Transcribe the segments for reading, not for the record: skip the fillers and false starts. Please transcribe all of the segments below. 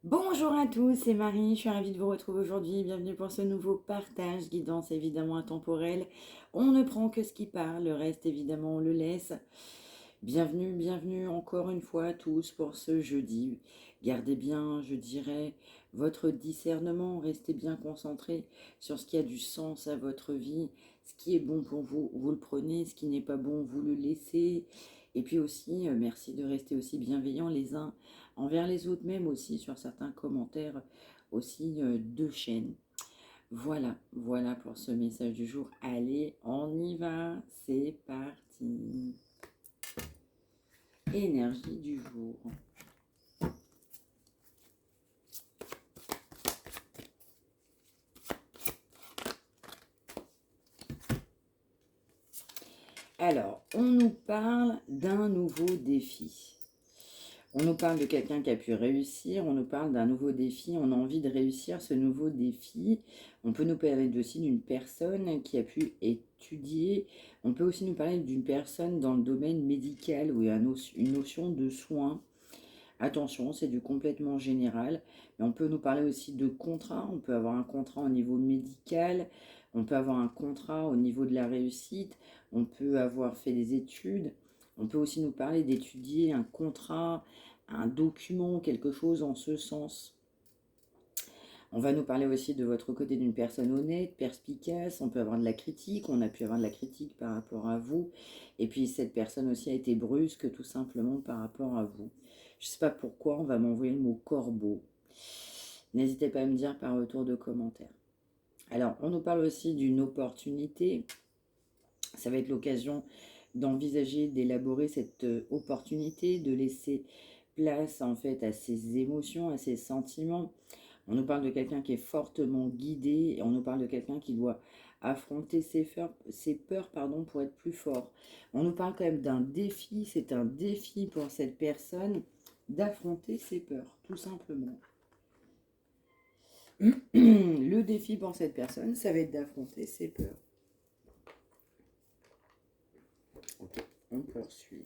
Bonjour à tous, c'est Marie, je suis ravie de vous retrouver aujourd'hui. Bienvenue pour ce nouveau partage, guidance évidemment intemporelle. On ne prend que ce qui parle, le reste évidemment on le laisse. Bienvenue, bienvenue encore une fois à tous pour ce jeudi. Gardez bien, je dirais, votre discernement, restez bien concentrés sur ce qui a du sens à votre vie. Ce qui est bon pour vous, vous le prenez, ce qui n'est pas bon, vous le laissez. Et puis aussi, merci de rester aussi bienveillants les uns envers les autres, même aussi sur certains commentaires aussi de chaîne. Voilà, voilà pour ce message du jour. Allez, on y va, c'est parti. Énergie du jour. Alors, on nous parle d'un nouveau défi. On nous parle de quelqu'un qui a pu réussir, on nous parle d'un nouveau défi, on a envie de réussir ce nouveau défi. On peut nous parler aussi d'une personne qui a pu étudier. On peut aussi nous parler d'une personne dans le domaine médical où il y a une notion de soin. Attention, c'est du complètement général. Mais on peut nous parler aussi de contrat. On peut avoir un contrat au niveau médical. On peut avoir un contrat au niveau de la réussite. On peut avoir fait des études. On peut aussi nous parler d'étudier un contrat, un document, quelque chose en ce sens. On va nous parler aussi de votre côté d'une personne honnête, perspicace. On peut avoir de la critique. On a pu avoir de la critique par rapport à vous. Et puis cette personne aussi a été brusque tout simplement par rapport à vous. Je ne sais pas pourquoi on va m'envoyer le mot corbeau. N'hésitez pas à me dire par retour de commentaire. Alors, on nous parle aussi d'une opportunité. Ça va être l'occasion d'envisager, d'élaborer cette opportunité, de laisser place en fait à ses émotions, à ses sentiments. On nous parle de quelqu'un qui est fortement guidé, et on nous parle de quelqu'un qui doit affronter ses peurs pour être plus fort. On nous parle quand même d'un défi, c'est un défi pour cette personne d'affronter ses peurs, tout simplement. Le défi pour cette personne, ça va être d'affronter ses peurs. Ok, on poursuit.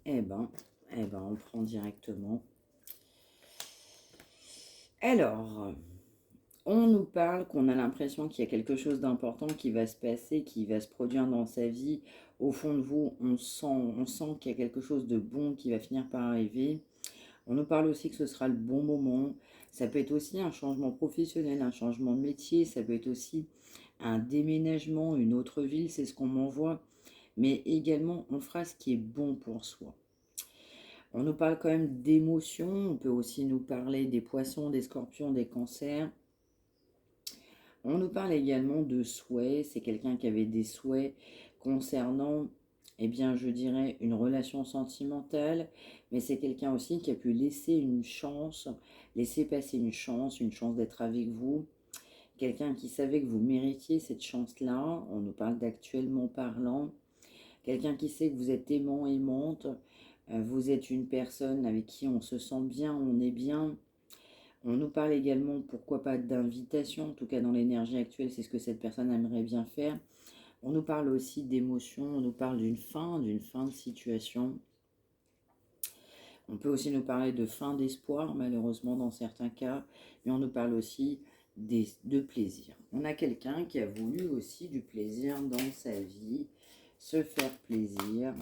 Eh ben, on prend directement. Alors, on nous parle qu'on a l'impression qu'il y a quelque chose d'important qui va se passer, qui va se produire dans sa vie. Au fond de vous, on sent qu'il y a quelque chose de bon qui va finir par arriver. On nous parle aussi que ce sera le bon moment. Ça peut être aussi un changement professionnel, un changement de métier. Ça peut être aussi un déménagement, une autre ville, c'est ce qu'on m'envoie. Mais également, on fera ce qui est bon pour soi. On nous parle quand même d'émotions. On peut aussi nous parler des poissons, des scorpions, des cancers. On nous parle également de souhaits. C'est quelqu'un qui avait des souhaits concernant, eh bien, je dirais, une relation sentimentale. Mais c'est quelqu'un aussi qui a pu laisser une chance, laisser passer une chance d'être avec vous. Quelqu'un qui savait que vous méritiez cette chance-là. On nous parle d'actuellement parlant. Quelqu'un qui sait que vous êtes aimant, aimante. Vous êtes une personne avec qui on se sent bien, on est bien. On nous parle également, pourquoi pas, d'invitation. En tout cas, dans l'énergie actuelle, c'est ce que cette personne aimerait bien faire. On nous parle aussi d'émotion. On nous parle d'une fin de situation. On peut aussi nous parler de fin d'espoir, malheureusement, dans certains cas. Mais on nous parle aussi de plaisir. On a quelqu'un qui a voulu aussi du plaisir dans sa vie, se faire plaisir.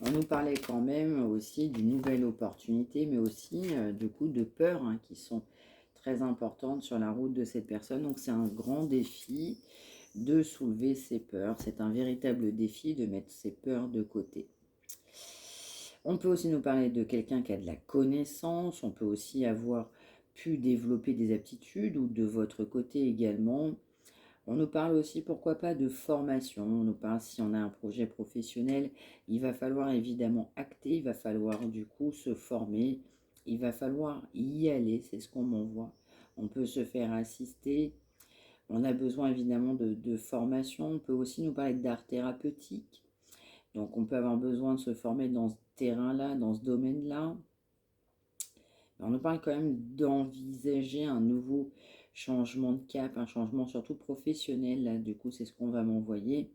On nous parlait quand même aussi d'une nouvelle opportunité, mais aussi du coup de peurs qui sont très importantes sur la route de cette personne. Donc c'est un grand défi de soulever ses peurs. C'est un véritable défi de mettre ses peurs de côté. On peut aussi nous parler de quelqu'un qui a de la connaissance. On peut aussi avoir pu développer des aptitudes ou de votre côté également. On nous parle aussi, pourquoi pas, de formation. On nous parle, si on a un projet professionnel, il va falloir évidemment acter, il va falloir du coup se former, il va falloir y aller, c'est ce qu'on m'envoie. On peut se faire assister. On a besoin évidemment de formation. On peut aussi nous parler d'art thérapeutique. Donc on peut avoir besoin de se former dans ce terrain-là, dans ce domaine-là. On nous parle quand même d'envisager un nouveau changement de cap, un changement surtout professionnel. Là, du coup, c'est ce qu'on va m'envoyer.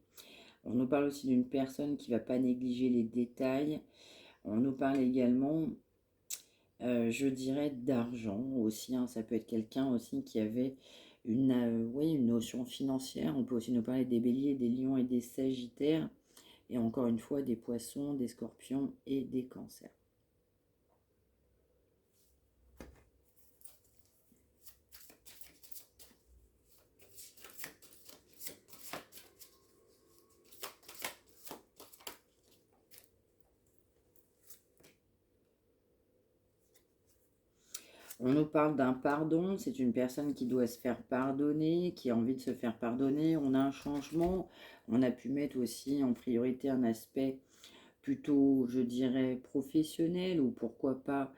On nous parle aussi d'une personne qui ne va pas négliger les détails. On nous parle également, je dirais, d'argent aussi, hein. Ça peut être quelqu'un aussi qui avait oui, une notion financière. On peut aussi nous parler des béliers, des lions et des sagittaires. Et encore une fois, des poissons, des scorpions et des cancers. On nous parle d'un pardon, c'est une personne qui doit se faire pardonner, qui a envie de se faire pardonner. On a un changement, on a pu mettre aussi en priorité un aspect plutôt, je dirais, professionnel ou pourquoi pas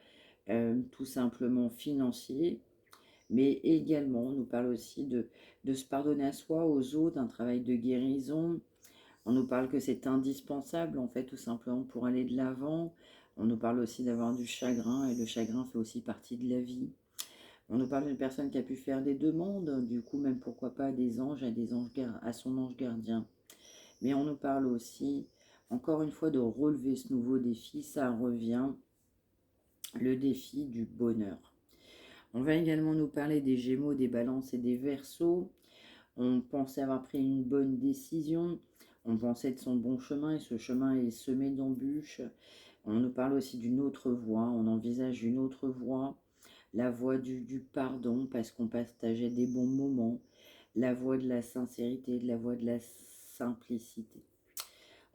tout simplement financier. Mais également, on nous parle aussi de se pardonner à soi, aux autres, un travail de guérison. On nous parle que c'est indispensable, en fait, tout simplement pour aller de l'avant. On nous parle aussi d'avoir du chagrin, et le chagrin fait aussi partie de la vie. On nous parle d'une personne qui a pu faire des demandes, du coup, même pourquoi pas à des anges, à son ange gardien. Mais on nous parle aussi, encore une fois, de relever ce nouveau défi. Ça revient, le défi du bonheur. On va également nous parler des Gémeaux, des Balances et des Verseaux. On pensait avoir pris une bonne décision, on pensait de son bon chemin et ce chemin est semé d'embûches. On nous parle aussi d'une autre voie, on envisage une autre voie, la voie du pardon parce qu'on partageait des bons moments, la voie de la sincérité, la voie de la simplicité.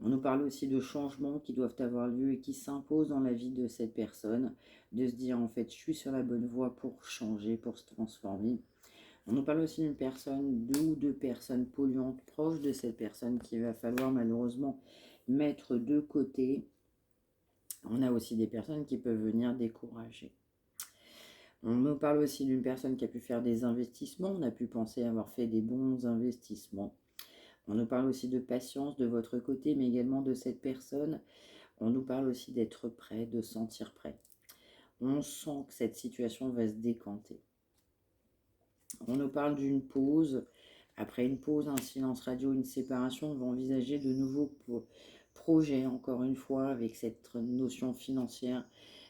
On nous parle aussi de changements qui doivent avoir lieu et qui s'imposent dans la vie de cette personne, de se dire en fait je suis sur la bonne voie pour changer, pour se transformer. On nous parle aussi d'une personne, deux personnes polluantes proches de cette personne qu'il va falloir malheureusement mettre de côté. On a aussi des personnes qui peuvent venir décourager. On nous parle aussi d'une personne qui a pu faire des investissements. On a pu penser avoir fait des bons investissements. On nous parle aussi de patience de votre côté, mais également de cette personne. On nous parle aussi d'être prêt, de se sentir prêt. On sent que cette situation va se décanter. On nous parle d'une pause. Après une pause, un silence radio, une séparation, on va envisager de nouveaux projets, encore une fois, avec cette notion financière.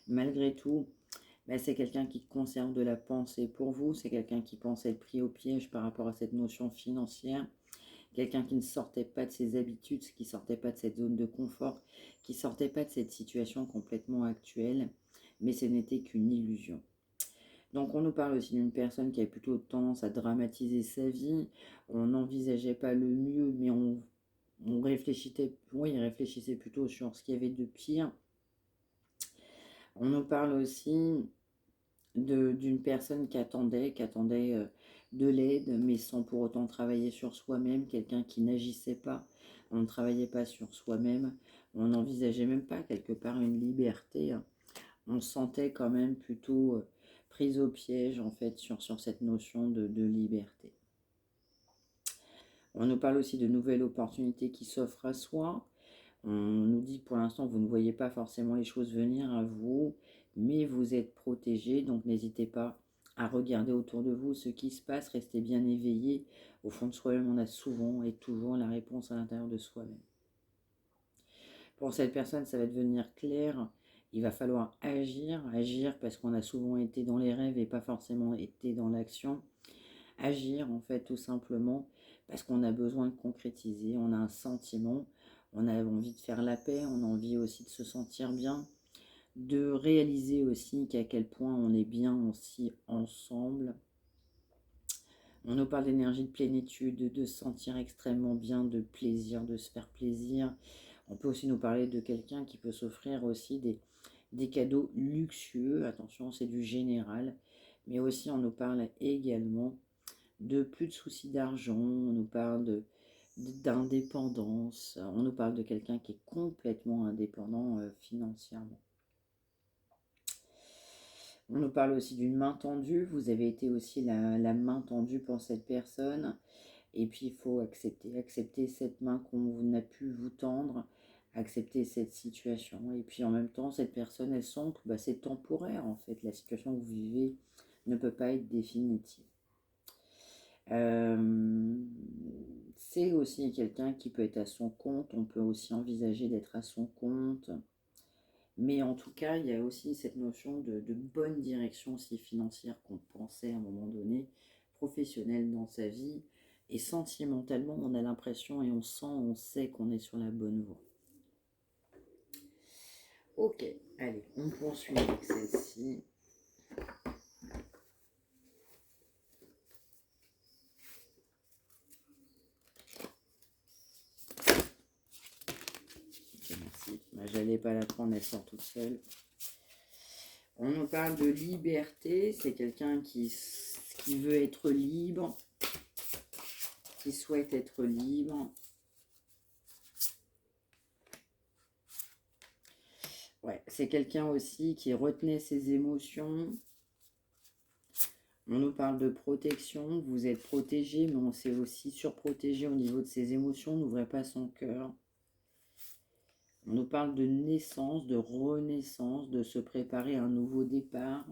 Malgré tout, c'est quelqu'un qui conserve de la pensée pour vous, c'est quelqu'un qui pense être pris au piège par rapport à cette notion financière, quelqu'un qui ne sortait pas de ses habitudes, qui ne sortait pas de cette zone de confort, qui ne sortait pas de cette situation complètement actuelle, mais ce n'était qu'une illusion. Donc on nous parle aussi d'une personne qui a plutôt tendance à dramatiser sa vie. On n'envisageait pas le mieux, mais on réfléchissait, oui, il réfléchissait plutôt sur ce qu'il y avait de pire. On nous parle aussi d'une personne qui attendait de l'aide, mais sans pour autant travailler sur soi-même, quelqu'un qui n'agissait pas, on ne travaillait pas sur soi-même, on n'envisageait même pas quelque part une liberté. On se sentait quand même plutôt prise au piège en fait sur cette notion de liberté. On nous parle aussi de nouvelles opportunités qui s'offrent à soi. On nous dit pour l'instant vous ne voyez pas forcément les choses venir à vous, mais vous êtes protégé, donc n'hésitez pas à regarder autour de vous ce qui se passe, restez bien éveillé. Au fond de soi-même, on a souvent et toujours la réponse à l'intérieur de soi-même. Pour cette personne, ça va devenir clair. Il va falloir agir parce qu'on a souvent été dans les rêves et pas forcément été dans l'action. Agir en fait tout simplement parce qu'on a besoin de concrétiser, on a un sentiment, on a envie de faire la paix, on a envie aussi de se sentir bien, de réaliser aussi qu'à quel point on est bien aussi ensemble. On nous parle d'énergie de plénitude, de se sentir extrêmement bien, de plaisir, de se faire plaisir. On peut aussi nous parler de quelqu'un qui peut s'offrir aussi des cadeaux luxueux. Attention, c'est du général. Mais aussi, on nous parle également de plus de soucis d'argent. On nous parle d'indépendance. On nous parle de quelqu'un qui est complètement indépendant financièrement. On nous parle aussi d'une main tendue. Vous avez été aussi la main tendue pour cette personne. Et puis, il faut accepter cette main qu'on a pu vous tendre. accepter cette situation. Et puis en même temps, cette personne, elle sent que bah, c'est temporaire en fait. La situation que vous vivez ne peut pas être définitive. C'est aussi quelqu'un qui peut être à son compte. On peut aussi envisager d'être à son compte. Mais en tout cas, il y a aussi cette notion de bonne direction aussi financière qu'on pensait à un moment donné, professionnelle dans sa vie. Et sentimentalement, on a l'impression et on sent, on sait qu'on est sur la bonne voie. Ok, allez, on poursuit avec celle-ci. Ok, merci. Bah, j'allais pas la prendre, elle sort toute seule. On nous parle de liberté, c'est quelqu'un qui veut être libre, qui souhaite être libre. Ouais, c'est quelqu'un aussi qui retenait ses émotions. On nous parle de protection, vous êtes protégé, mais on s'est aussi surprotégé au niveau de ses émotions, n'ouvrez pas son cœur. On nous parle de naissance, de renaissance, de se préparer à un nouveau départ.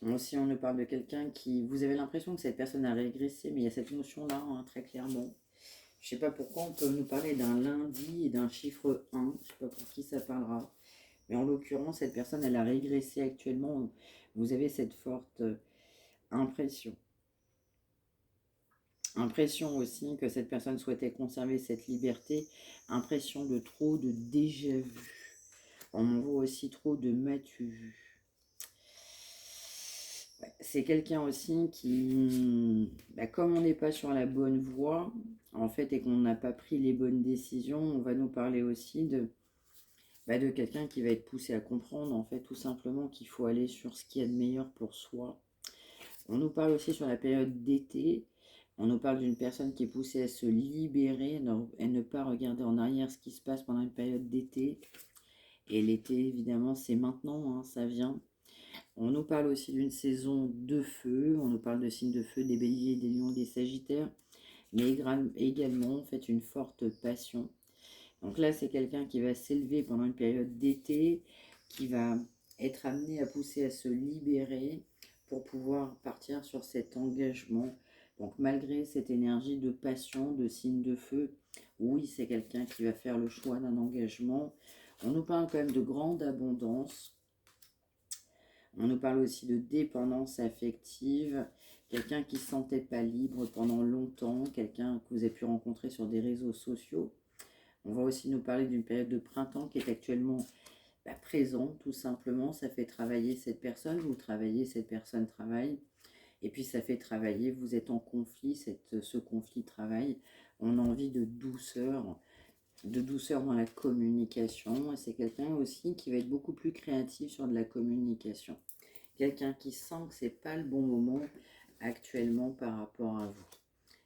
Aussi, on nous parle de quelqu'un qui... Vous avez l'impression que cette personne a régressé, mais il y a cette notion-là, hein, très clairement. Je ne sais pas pourquoi on peut nous parler d'un lundi et d'un chiffre 1. Je ne sais pas pour qui ça parlera. Mais en l'occurrence, cette personne, elle a régressé actuellement. Vous avez cette forte impression. Impression aussi que cette personne souhaitait conserver cette liberté. Impression de trop de déjà vu. On voit aussi trop de m'as-tu vu. C'est quelqu'un aussi qui, bah, comme on n'est pas sur la bonne voie, en fait, et qu'on n'a pas pris les bonnes décisions, on va nous parler aussi de quelqu'un qui va être poussé à comprendre, en fait, tout simplement qu'il faut aller sur ce qu'il y a de meilleur pour soi. On nous parle aussi sur la période d'été. On nous parle d'une personne qui est poussée à se libérer et ne pas regarder en arrière ce qui se passe pendant une période d'été. Et l'été, évidemment, c'est maintenant, hein, ça vient. On nous parle aussi d'une saison de feu. On nous parle de signes de feu, des béliers, des lions, des sagittaires. Mais également, en fait, une forte passion. Donc là, c'est quelqu'un qui va s'élever pendant une période d'été, qui va être amené à pousser à se libérer pour pouvoir partir sur cet engagement. Donc malgré cette énergie de passion, de signe de feu, oui, c'est quelqu'un qui va faire le choix d'un engagement. On nous parle quand même de grande abondance. On nous parle aussi de dépendance affective. Quelqu'un qui ne se sentait pas libre pendant longtemps. Quelqu'un que vous avez pu rencontrer sur des réseaux sociaux. On va aussi nous parler d'une période de printemps qui est actuellement présente, tout simplement. Ça fait travailler cette personne, vous travaillez, cette personne travaille. Et puis ça fait travailler, vous êtes en conflit, ce conflit travaille. On a envie de douceur dans la communication. C'est quelqu'un aussi qui va être beaucoup plus créatif sur de la communication. Quelqu'un qui sent que ce n'est pas le bon moment actuellement par rapport à vous.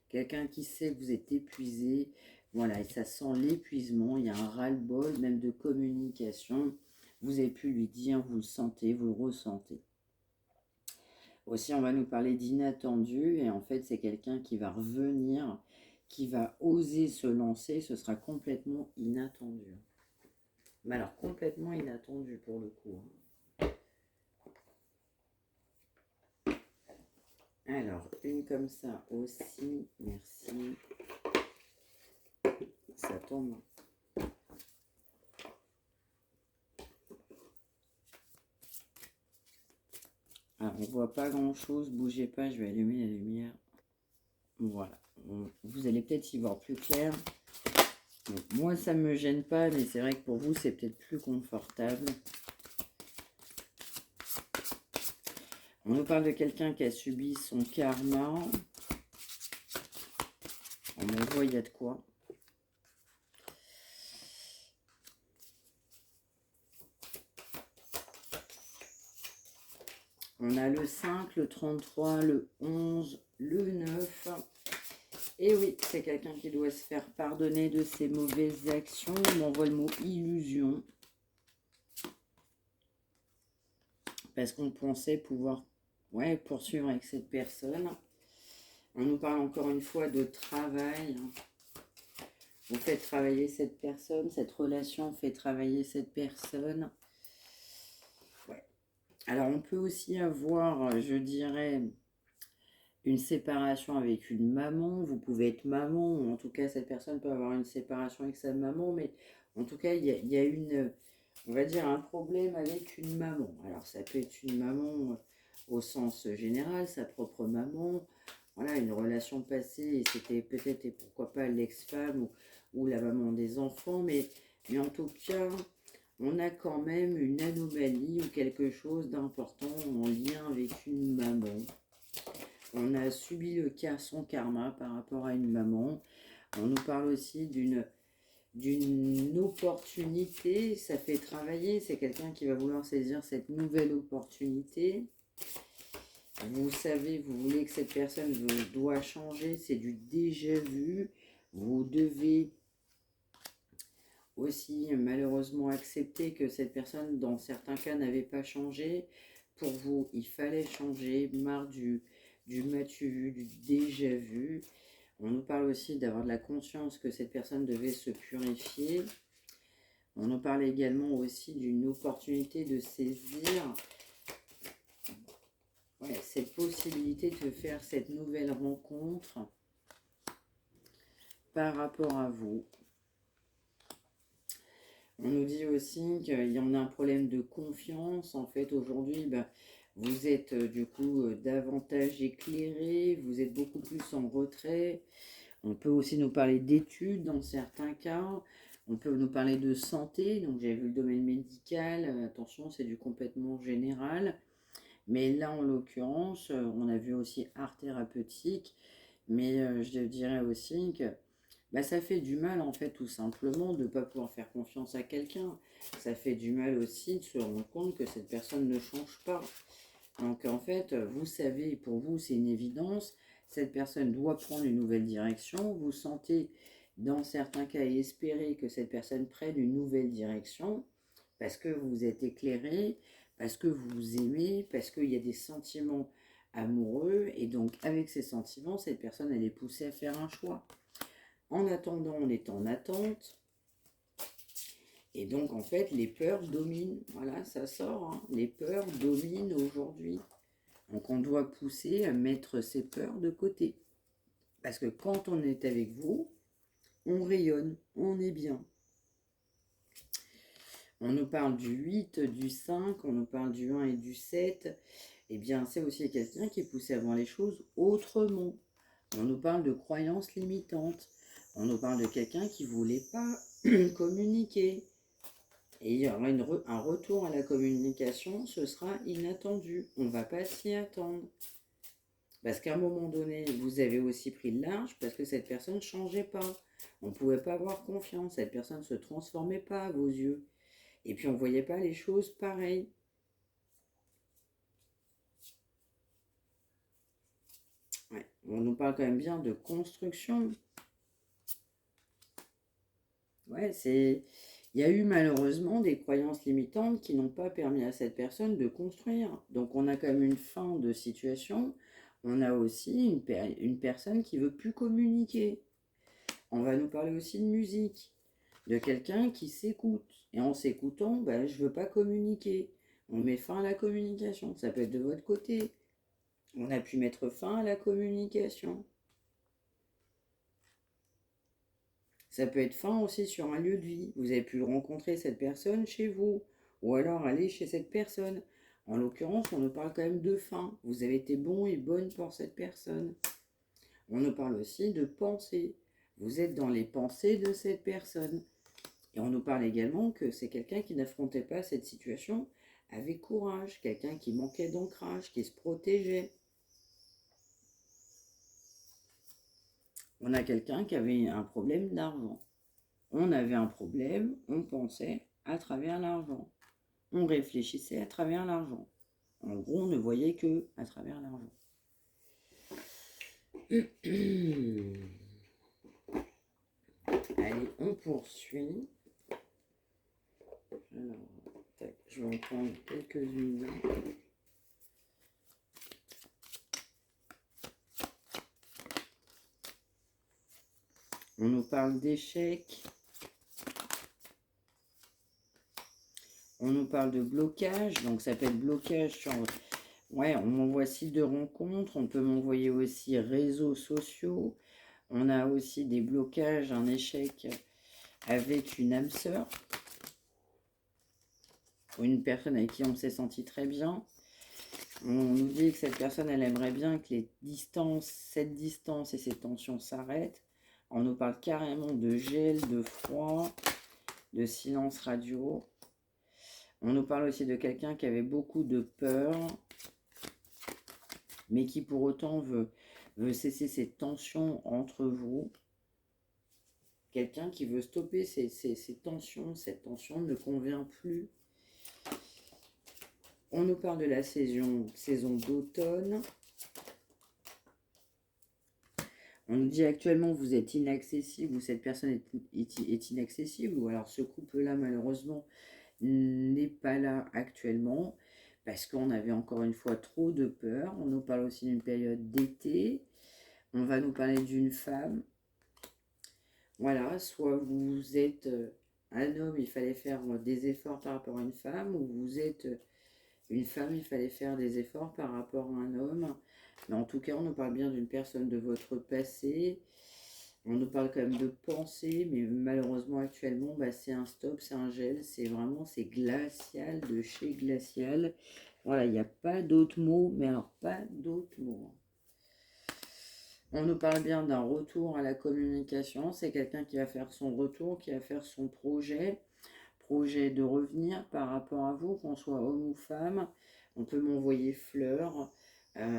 Quelqu'un qui sait que vous êtes épuisé. Voilà, et ça sent l'épuisement. Il y a un ras-le-bol, même de communication. Vous avez pu lui dire, vous le sentez, vous le ressentez. Aussi, on va nous parler d'inattendu. Et en fait, c'est quelqu'un qui va revenir, qui va oser se lancer. Ce sera complètement inattendu. Mais alors, complètement inattendu pour le coup. Alors, une comme ça aussi. Merci. Ça tombe. Alors, on ne voit pas grand chose, bougez pas, je vais allumer la lumière. Voilà, vous allez peut-être y voir plus clair. Donc, moi, ça ne me gêne pas, mais c'est vrai que pour vous, c'est peut-être plus confortable. On nous parle de quelqu'un qui a subi son karma. On voit, il y a de quoi. On a le 5, le 33, le 11, le 9. Et oui, c'est quelqu'un qui doit se faire pardonner de ses mauvaises actions. On m'envoie le mot illusion. Parce qu'on pensait pouvoir poursuivre avec cette personne. On nous parle encore une fois de travail. Vous faites travailler cette personne, cette relation fait travailler cette personne. Ouais. Alors, on peut aussi avoir, je dirais, une séparation avec une maman. Vous pouvez être maman, ou en tout cas, cette personne peut avoir une séparation avec sa maman, mais en tout cas, il y a une, on va dire, un problème avec une maman. Alors, ça peut être une maman au sens général, sa propre maman. Voilà, une relation passée, et c'était peut-être, et pourquoi pas, l'ex-femme ou la maman des enfants, mais en tout cas, on a quand même une anomalie ou quelque chose d'important en lien avec une maman. On a subi son karma par rapport à une maman. On nous parle aussi d'une opportunité, ça fait travailler, c'est quelqu'un qui va vouloir saisir cette nouvelle opportunité. Vous savez, vous voulez que cette personne doit changer, c'est du déjà vu. Vous devez aussi malheureusement accepter que cette personne, dans certains cas, n'avait pas changé. Pour vous, il fallait changer, marre du m'as-tu vu, du déjà vu. On nous parle aussi d'avoir de la conscience que cette personne devait se purifier. On nous parle également aussi d'une opportunité de saisir cette possibilité de faire cette nouvelle rencontre par rapport à vous. On nous dit aussi qu'il y en a un problème de confiance. En fait, aujourd'hui, vous êtes du coup davantage éclairé, vous êtes beaucoup plus en retrait. On peut aussi nous parler d'études dans certains cas. On peut nous parler de santé. Donc, j'ai vu le domaine médical. Attention, c'est du complètement général. Mais là, en l'occurrence, on a vu aussi art thérapeutique. Mais je dirais aussi que ça fait du mal, en fait, tout simplement, de ne pas pouvoir faire confiance à quelqu'un. Ça fait du mal aussi de se rendre compte que cette personne ne change pas. Donc, en fait, vous savez, pour vous, c'est une évidence, cette personne doit prendre une nouvelle direction. Vous sentez, dans certains cas, et espérez que cette personne prenne une nouvelle direction, parce que vous êtes éclairé, parce que vous vous aimez, parce qu'il y a des sentiments amoureux, et donc, avec ces sentiments, cette personne, elle est poussée à faire un choix. En attendant, on est en attente. Et donc, en fait, les peurs dominent. Voilà, ça sort. Hein. Les peurs dominent aujourd'hui. Donc, on doit pousser à mettre ces peurs de côté. Parce que quand on est avec vous, on rayonne, on est bien. On nous parle du 8, du 5, on nous parle du 1 et du 7. Eh bien, c'est aussi quelqu'un qui est poussé à voir les choses autrement. On nous parle de croyances limitantes. On nous parle de quelqu'un qui ne voulait pas communiquer. Et il y aura un retour à la communication, ce sera inattendu. On ne va pas s'y attendre. Parce qu'à un moment donné, vous avez aussi pris le large parce que cette personne ne changeait pas. On ne pouvait pas avoir confiance. Cette personne ne se transformait pas à vos yeux. Et puis on ne voyait pas les choses pareilles. Ouais. On nous parle quand même bien de construction. Ouais, c'est... Il y a eu malheureusement des croyances limitantes qui n'ont pas permis à cette personne de construire. Donc on a quand même une fin de situation. On a aussi une personne qui ne veut plus communiquer. On va nous parler aussi de musique, de quelqu'un qui s'écoute. Et en s'écoutant, je ne veux pas communiquer. On met fin à la communication. Ça peut être de votre côté. On a pu mettre fin à la communication. Ça peut être fin aussi sur un lieu de vie. Vous avez pu rencontrer cette personne chez vous, ou alors aller chez cette personne. En l'occurrence, on nous parle quand même de fin. Vous avez été bon et bonne pour cette personne. On nous parle aussi de pensée. Vous êtes dans les pensées de cette personne. Et on nous parle également que c'est quelqu'un qui n'affrontait pas cette situation avec courage, quelqu'un qui manquait d'ancrage, qui se protégeait. On a quelqu'un qui avait un problème d'argent. On avait un problème, on pensait à travers l'argent. On réfléchissait à travers l'argent. En gros, on ne voyait que à travers l'argent. Allez, on poursuit. Alors, tac, je vais en prendre quelques-unes. On nous parle d'échec. On nous parle de blocage. Donc ça peut être blocage sur... Ouais, on m'envoie site de rencontre. On peut m'envoyer aussi réseaux sociaux. On a aussi des blocages, un échec avec une âme sœur. Ou une personne avec qui on s'est senti très bien. On nous dit que cette personne, elle aimerait bien que les distances, cette distance et ces tensions s'arrêtent. On nous parle carrément de gel, de froid, de silence radio. On nous parle aussi de quelqu'un qui avait beaucoup de peur, mais qui pour autant veut cesser ces tensions entre vous. Quelqu'un qui veut stopper ces tensions, cette tension ne convient plus. On nous parle de la saison d'automne. On nous dit actuellement vous êtes inaccessible ou cette personne est inaccessible, ou alors ce couple-là malheureusement n'est pas là actuellement parce qu'on avait encore une fois trop de peur. On nous parle aussi d'une période d'été. On va nous parler d'une femme. Voilà, soit vous êtes un homme, il fallait faire des efforts par rapport à une femme, ou vous êtes une femme, il fallait faire des efforts par rapport à un homme. Mais en tout cas, on nous parle bien d'une personne de votre passé. On nous parle quand même de pensée, mais malheureusement actuellement, bah, c'est un stop, c'est un gel, c'est vraiment, c'est glacial, de chez glacial. Voilà, il n'y a pas d'autres mots, mais alors pas d'autres mots. On nous parle bien d'un retour à la communication. C'est quelqu'un qui va faire son retour, qui va faire son projet de revenir par rapport à vous, qu'on soit homme ou femme. On peut m'envoyer fleurs.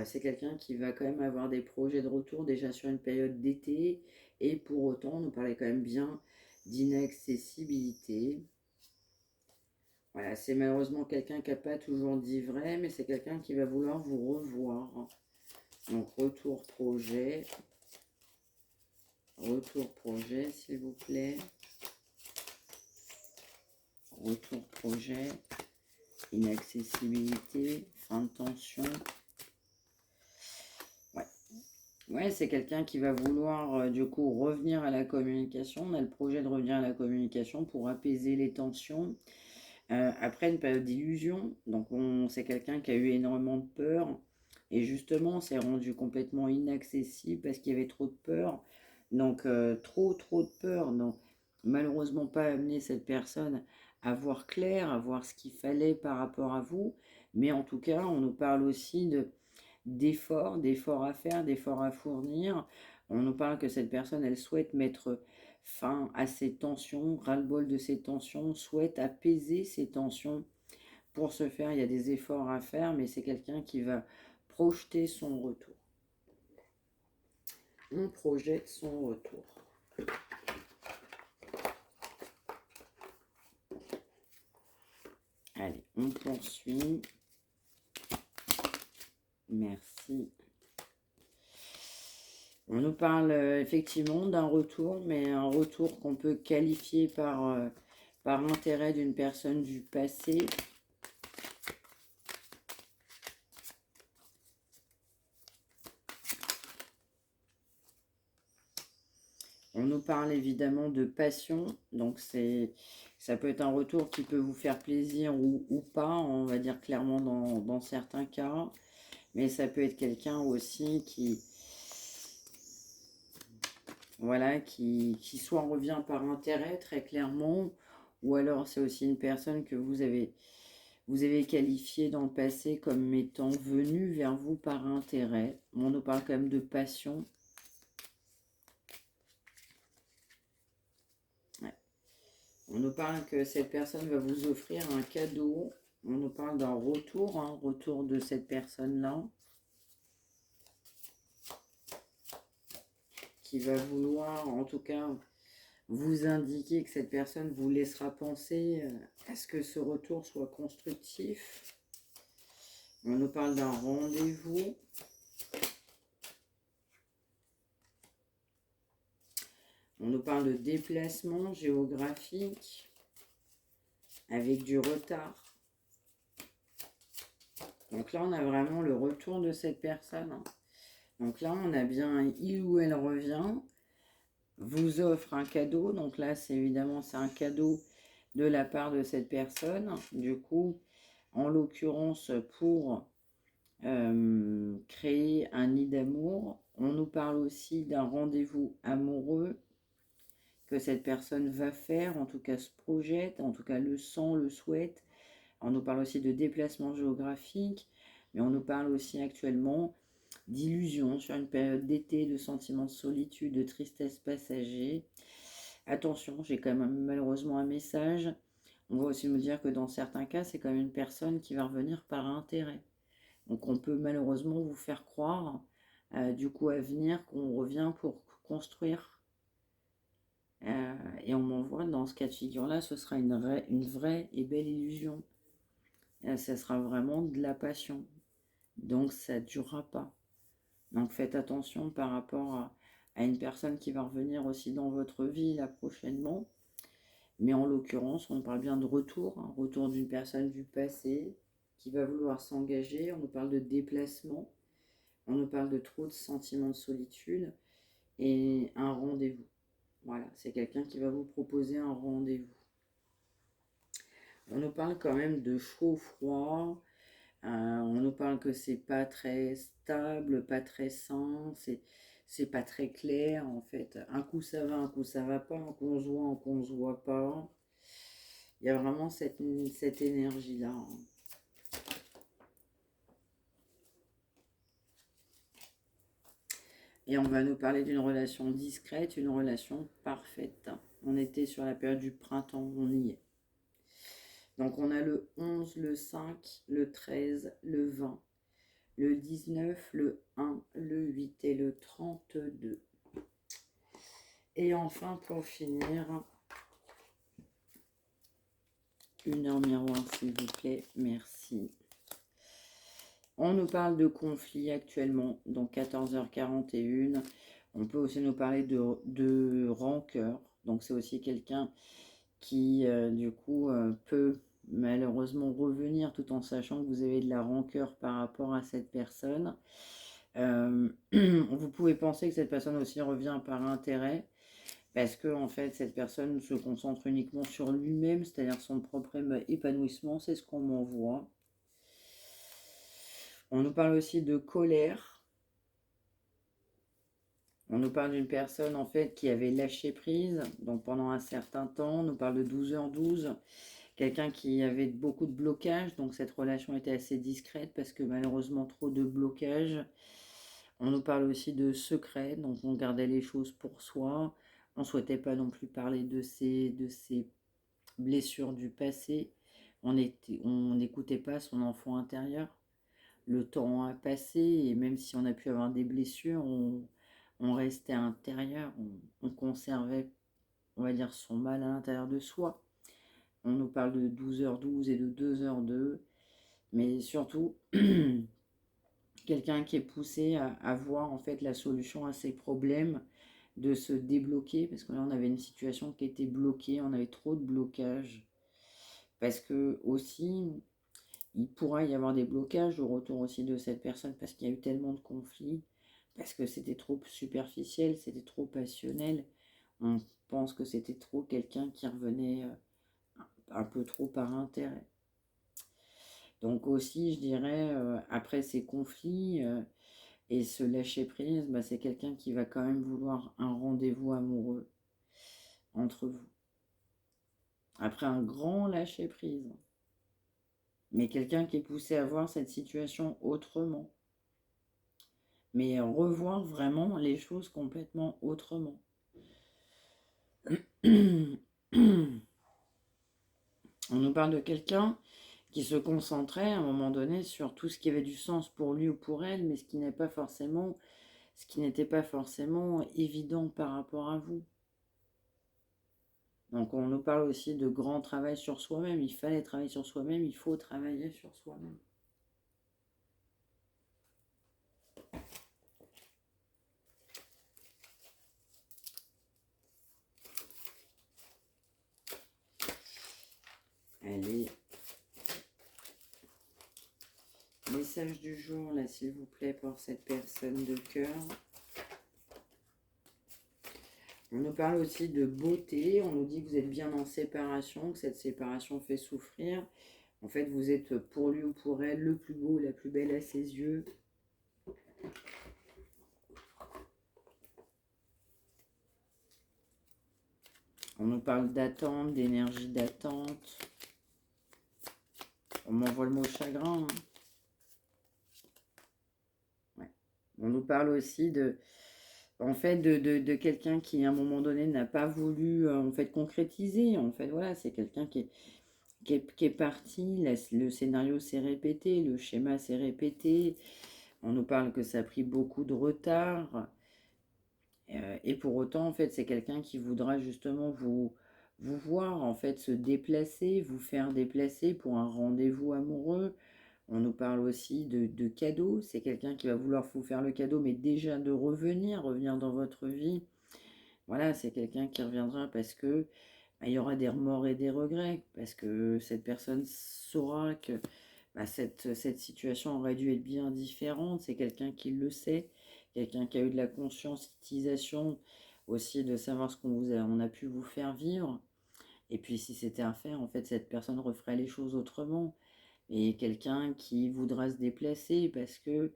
C'est quelqu'un qui va quand même avoir des projets de retour déjà sur une période d'été. Et pour autant, on nous parlait quand même bien d'inaccessibilité. Voilà, c'est malheureusement quelqu'un qui n'a pas toujours dit vrai, mais c'est quelqu'un qui va vouloir vous revoir. Donc, retour projet, s'il vous plaît. Retour projet, inaccessibilité, fin de tension. Ouais, c'est quelqu'un qui va vouloir du coup revenir à la communication. On a le projet de revenir à la communication pour apaiser les tensions. Après une période d'illusion, donc c'est quelqu'un qui a eu énormément de peur. Et justement, on s'est rendu complètement inaccessible parce qu'il y avait trop de peur. Donc, trop de peur. Donc, malheureusement, pas amener cette personne à voir clair, à voir ce qu'il fallait par rapport à vous. Mais en tout cas, on nous parle aussi d'efforts à faire, d'efforts à fournir. On nous parle que cette personne, elle souhaite mettre fin à ces tensions, ras-le-bol de ces tensions, souhaite apaiser ces tensions. Pour ce faire, il y a des efforts à faire, mais c'est quelqu'un qui va projeter son retour. On projette son retour. Allez, on poursuit. Merci. On nous parle effectivement d'un retour, mais un retour qu'on peut qualifier par intérêt d'une personne du passé. On nous parle évidemment de passion, donc ça peut être un retour qui peut vous faire plaisir ou pas, on va dire clairement dans certains cas, mais ça peut être quelqu'un aussi voilà, qui soit revient par intérêt très clairement, ou alors c'est aussi une personne que vous avez qualifiée dans le passé comme étant venue vers vous par intérêt. On nous parle quand même de passion. On nous parle que cette personne va vous offrir un cadeau. On nous parle d'un retour, retour de cette personne-là. Qui va vouloir, en tout cas, vous indiquer que cette personne vous laissera penser à ce que ce retour soit constructif. On nous parle d'un rendez-vous. On nous parle de déplacement géographique avec du retard. Donc là, on a vraiment le retour de cette personne. Donc là, on a bien il ou elle revient. vous offre un cadeau. Donc là, c'est évidemment, c'est un cadeau de la part de cette personne. Du coup, en l'occurrence, pour créer un nid d'amour, on nous parle aussi d'un rendez-vous amoureux que cette personne va faire, en tout cas se projette, en tout cas le sent, le souhaite. On nous parle aussi de déplacement géographique, mais on nous parle aussi actuellement d'illusions sur une période d'été, de sentiments de solitude, de tristesse passager. Attention, j'ai quand même malheureusement un message. On va aussi me dire que dans certains cas, c'est quand même une personne qui va revenir par intérêt. Donc on peut malheureusement vous faire croire, du coup à venir, qu'on revient pour construire. Et on m'envoie dans ce cas de figure-là, ce sera une vraie et belle illusion. Ça sera vraiment de la passion. Donc ça ne durera pas. Donc faites attention par rapport à une personne qui va revenir aussi dans votre vie là prochainement. Mais en l'occurrence, on parle bien de retour, un retour d'une personne du passé qui va vouloir s'engager. On nous parle de déplacement, on nous parle de trop de sentiments de solitude et un rendez-vous. Voilà, c'est quelqu'un qui va vous proposer un rendez-vous. On nous parle quand même de chaud-froid. On nous parle que c'est pas très stable, pas très sain, c'est pas très clair en fait. Un coup ça va, un coup ça va pas, un coup on se voit, un coup on se voit pas. Il y a vraiment cette énergie-là. Et on va nous parler d'une relation discrète, une relation parfaite. On était sur la période du printemps, on y est. Donc on a le 11, le 5, le 13, le 20, le 19, le 1, le 8 et le 32. Et enfin, pour finir, une heure miroir, s'il vous plaît. Merci. On nous parle de conflit actuellement, donc 14h41. On peut aussi nous parler de rancœur. Donc c'est aussi quelqu'un qui, du coup, peut malheureusement revenir tout en sachant que vous avez de la rancœur par rapport à cette personne. Vous pouvez penser que cette personne aussi revient par intérêt, parce que en fait cette personne se concentre uniquement sur lui-même, c'est-à-dire son propre épanouissement, c'est ce qu'on m'envoie. On nous parle aussi de colère. On nous parle d'une personne en fait qui avait lâché prise, donc pendant un certain temps. On nous parle de 12h12, quelqu'un qui avait beaucoup de blocages, donc cette relation était assez discrète parce que malheureusement trop de blocages. On nous parle aussi de secrets, donc on gardait les choses pour soi. On ne souhaitait pas non plus parler de ces blessures du passé. On n'écoutait pas son enfant intérieur. Le temps a passé et même si on a pu avoir des blessures, on restait intérieur, on conservait, on va dire, son mal à l'intérieur de soi. On nous parle de 12h12 et de 2h2, mais surtout quelqu'un qui est poussé à voir en fait la solution à ses problèmes, de se débloquer, parce que là on avait une situation qui était bloquée, on avait trop de blocages, parce que aussi il pourra y avoir des blocages au retour aussi de cette personne, parce qu'il y a eu tellement de conflits, parce que c'était trop superficiel, c'était trop passionnel, on pense que c'était trop quelqu'un qui revenait un peu trop par intérêt. Donc aussi, je dirais, après ces conflits et ce lâcher-prise, bah, c'est quelqu'un qui va quand même vouloir un rendez-vous amoureux entre vous. Après un grand lâcher-prise. Mais quelqu'un qui est poussé à voir cette situation autrement. Mais revoir vraiment les choses complètement autrement. On nous parle de quelqu'un qui se concentrait à un moment donné sur tout ce qui avait du sens pour lui ou pour elle, mais ce qui n'était pas forcément évident par rapport à vous. Donc on nous parle aussi de grand travail sur soi-même. Il fallait travailler sur soi-même, il faut travailler sur soi-même. Allez. Message du jour, là, s'il vous plaît, pour cette personne de cœur. On nous parle aussi de beauté. On nous dit que vous êtes bien en séparation, que cette séparation fait souffrir. En fait, vous êtes pour lui ou pour elle le plus beau, la plus belle à ses yeux. On nous parle d'attente, d'énergie d'attente. On m'envoie le mot chagrin. Ouais. On nous parle aussi en fait, de quelqu'un qui, à un moment donné, n'a pas voulu, en fait, concrétiser. En fait, voilà, c'est quelqu'un qui est parti. Le scénario s'est répété, le schéma s'est répété. On nous parle que ça a pris beaucoup de retard. Et pour autant, en fait, c'est quelqu'un qui voudra justement vous voir, en fait, se déplacer, vous faire déplacer pour un rendez-vous amoureux. On nous parle aussi de cadeaux. C'est quelqu'un qui va vouloir vous faire le cadeau, mais déjà de revenir dans votre vie. Voilà, c'est quelqu'un qui reviendra parce que il y aura des remords et des regrets, parce que cette personne saura que cette situation aurait dû être bien différente. C'est quelqu'un qui le sait, quelqu'un qui a eu de la conscientisation aussi de savoir ce on a pu vous faire vivre. Et puis si c'était à faire, en fait, cette personne referait les choses autrement. Et quelqu'un qui voudra se déplacer parce que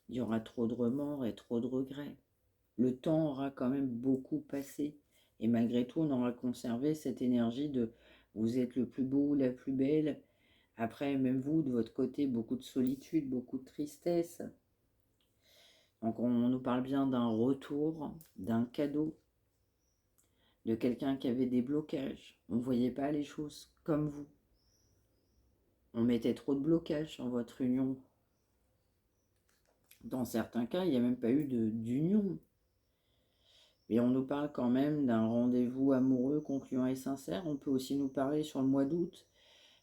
il y aura trop de remords et trop de regrets. Le temps aura quand même beaucoup passé. Et malgré tout, on aura conservé cette énergie de vous êtes le plus beau, la plus belle. Après, même vous, de votre côté, beaucoup de solitude, beaucoup de tristesse. Donc on nous parle bien d'un retour, d'un cadeau, de quelqu'un qui avait des blocages. On ne voyait pas les choses comme vous. On mettait trop de blocages sur votre union. Dans certains cas, il n'y a même pas eu d'union. Et on nous parle quand même d'un rendez-vous amoureux, concluant et sincère. On peut aussi nous parler sur le mois d'août,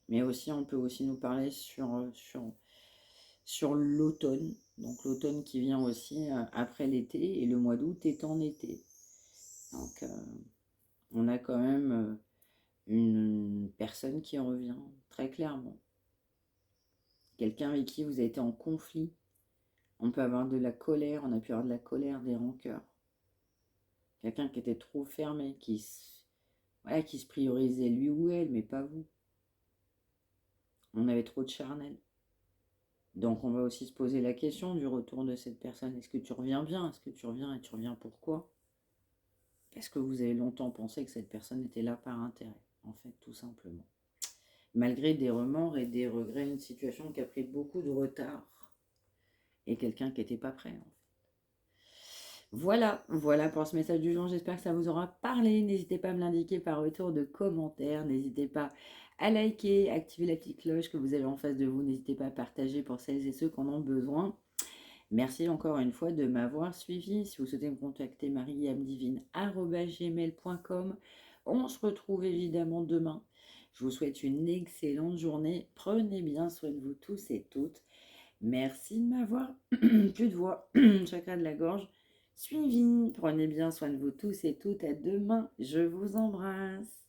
mais aussi on peut aussi nous parler sur l'automne. Donc l'automne qui vient aussi après l'été, et le mois d'août est en été. Donc on a quand même une personne qui revient, très clairement. Quelqu'un avec qui vous avez été en conflit. On peut avoir de la colère, on a pu avoir de la colère, des rancœurs. Quelqu'un qui était trop fermé, qui se priorisait lui ou elle, mais pas vous. On avait trop de charnel. Donc on va aussi se poser la question du retour de cette personne. Est-ce que tu reviens bien? Est-ce que tu reviens et tu reviens pourquoi? Est-ce que vous avez longtemps pensé que cette personne était là par intérêt? En fait, tout simplement. Malgré des remords et des regrets, une situation qui a pris beaucoup de retard. Et quelqu'un qui n'était pas prêt, en fait. Voilà pour ce message du jour. J'espère que ça vous aura parlé. N'hésitez pas à me l'indiquer par retour de commentaires. N'hésitez pas à liker, activer la petite cloche que vous avez en face de vous. N'hésitez pas à partager pour celles et ceux qui en ont besoin. Merci encore une fois de m'avoir suivi. Si vous souhaitez me contacter, mariamedivine@gmail.com. On se retrouve évidemment demain. Je vous souhaite une excellente journée. Prenez bien soin de vous tous et toutes. Merci de m'avoir, plus de voix, chakra de la gorge, suivi. Prenez bien soin de vous tous et toutes. À demain. Je vous embrasse.